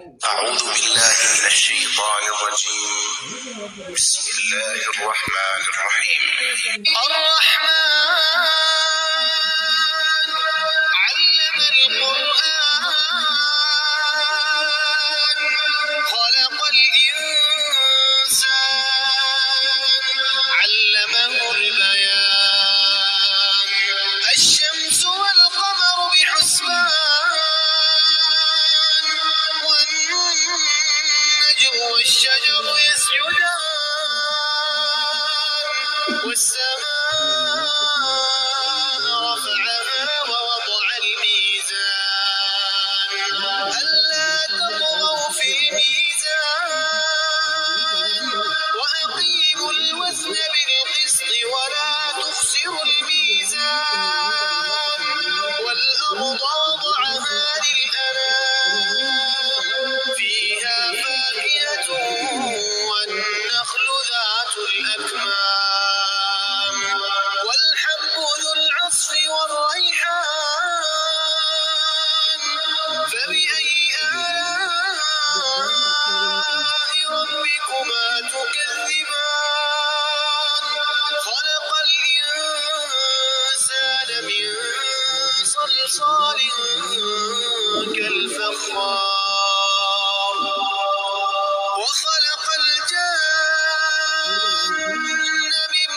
أعوذ بالله من الشيطان الرجيم. بسم الله الرحمن الرحيم. الرحمن علم القرآن خلق الإنسان علمه البيان الشمس والقمر بحسبان والنجم والشجر يسجدان والسماء رفعها ووضع الميزان ألا تطغوا في الميزان وأقيموا الوزن بالقسط ولا تخسروا الميزان والأرض وضعها للأنام فيها فاكهة والنخل ذات الأكمام والحب ذو العصف والريحان فبأي آلاء ربكما تكذبان خلق الإنسان من صلصال كالفخار وخلق الجن من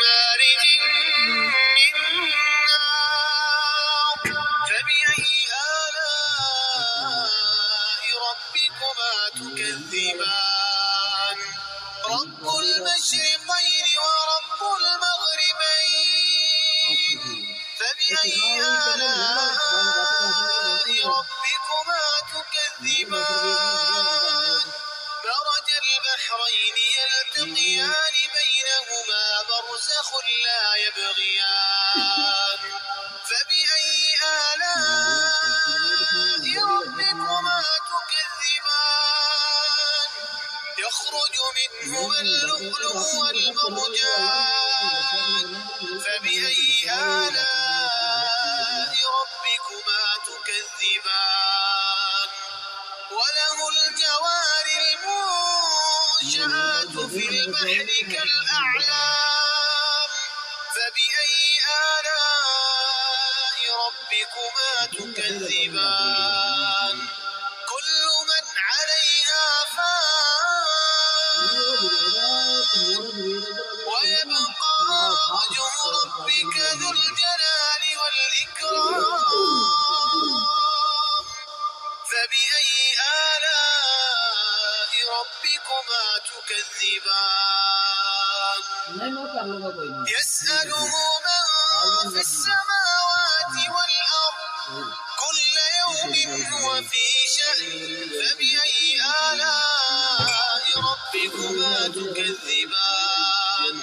مارج من نار فبأي آلاء ربكما تكذبان رب المشرقين ورب المغربين فبأي آلاء ربكما تكذبان مرج البحرين يلتقيان بينهما برزخ لا يبغيان فبأي آلاء ربكما تكذبان يخرج منهما اللؤلؤ والمرجان فبأي آلاء ربكما تكذبان وله الجوار المنشآت في البحر كالأعلام فبأي آلاء ربكما تكذبان كل من عليها فان ويبقى وجه ربك ذو الجلال والإكرام فبأي آلاء ربكما تكذبان يسأله من في السماوات والأرض كل يوم هو في شأن فبأي آلاء ربكما تكذبان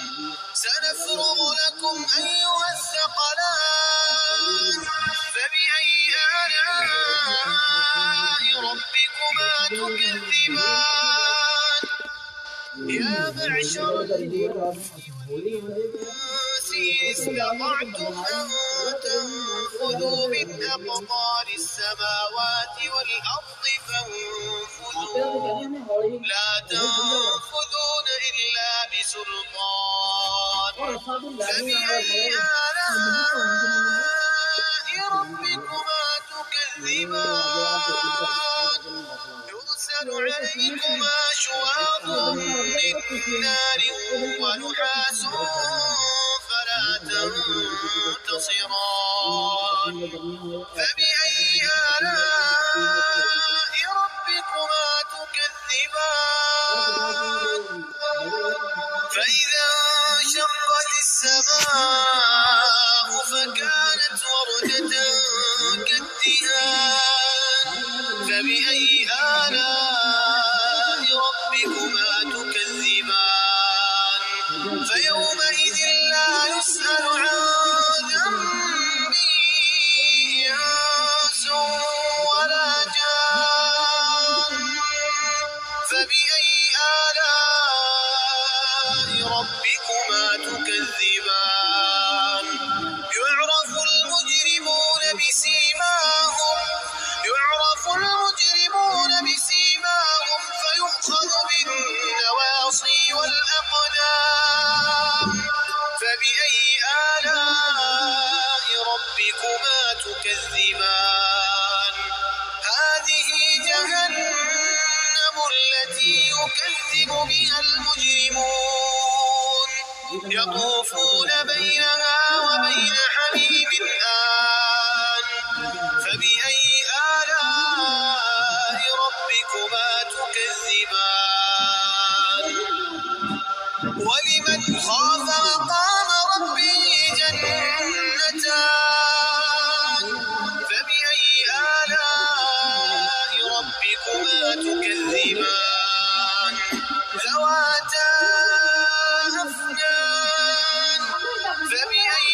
سنفرغ لكم أيها الثقلان فبأي آلاء ربكما تكذبان يا معشر الإنس استطعتم أن تنفذوا من أقطار السماوات والأرض فانفذوا لا تنفذون إلا بسلطان فبأي آلاء ربكما تكذبان يرسل عليكما شواظ من نار ونحاس فلا تنتصران فبأي آلاء ربكما تكذبان فإذا انشقت السماء فكانت وردة كالدهان فبأي آلاء ربكما تكذبان فيومئذ لا يسأل عن ذنبه إنس ولا جان فبأي آلاء ربكما تكذبان يعرف المجرمون بسيماهم يعرف المجرمون يكذب بها المجرمون يطوفون بينها وبين حميم آن فبأي آلاء ربكما تكذبان ولمن خاف مقام ربه جنتان فبأي آلاء ربكما تكذبان ذواتا أفنان فبأي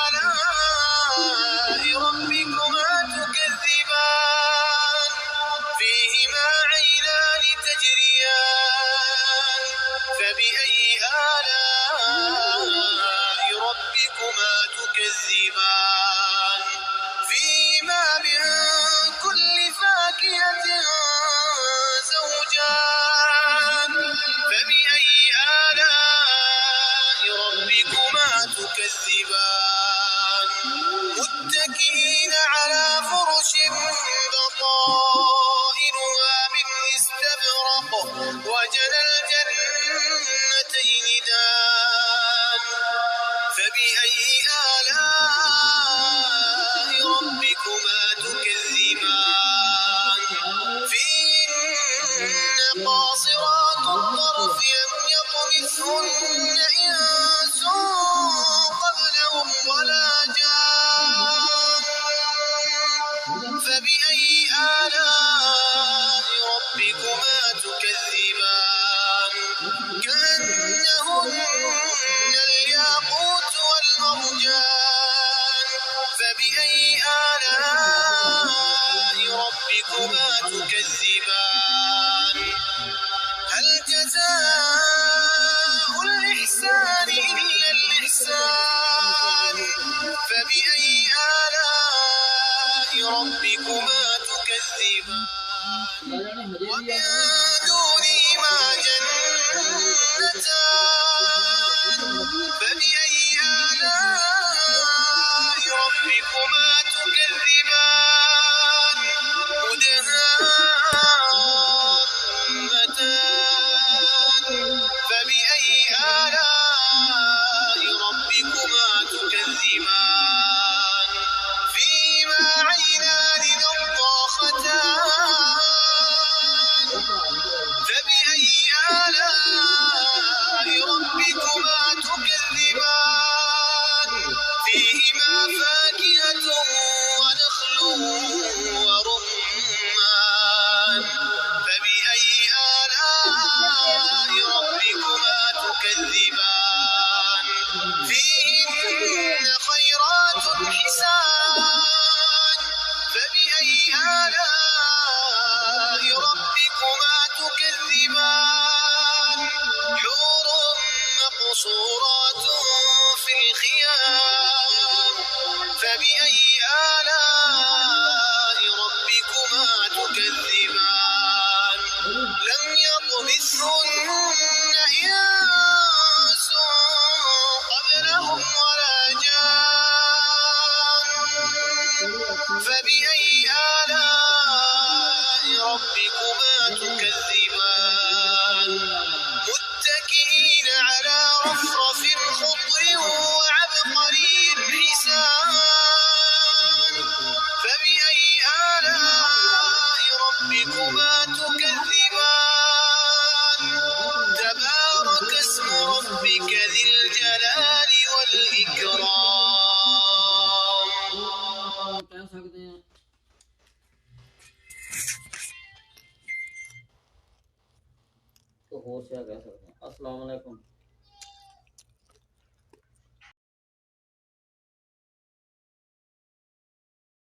آلاء ربكما تكذبان فيهما عينان تجريان فبأي آلاء ربكما تكذبان فيهما من كل فاكهة زوجان فبأي آلاء ربكما تكذبان متكئين على فرش بطائنها من استبرق وجنى الجنتين دان فبأي آلاء ربكما تكذبان فيهن قاصرات الطرف لم يطمثهن إنس قبلهم ولا جان فبأي آلاء ربكما تكذبان كأنهن الياقوت والمرجان فبأي آلاء ربكما تكذبان هل جزاء الإحسان إلا الإحسان فبأي آلاء ربكما تكذبان ومن دونهما جنتان فبأي آلاء ربكما تكذبان مدهامتان فبأي آلاء ربكما تكذبان فيهما عينان نضاختان فبأي آلاء ربكما تكذبان فيهما فاكهة ونخل ورمان فبأي آلاء ربكما تكذبان فيهن خيرات حسان فبأي آلاء ربكما تكذبان حور مقصورات في الخيام فبأي آلاء ربكما تكذبان لم يطمثهن إنس قبلهم ولا جان فبأي آلاء ربكما تكذبان متكئين على رفرف خضر وعبقري حسان فبأي آلاء ربكما تكذبان تبارك اسم ربك ذي الجلال والإكرام कह सकते हैं तो होश क्या कह सकते हैं। अस्सलाम वालेकुम।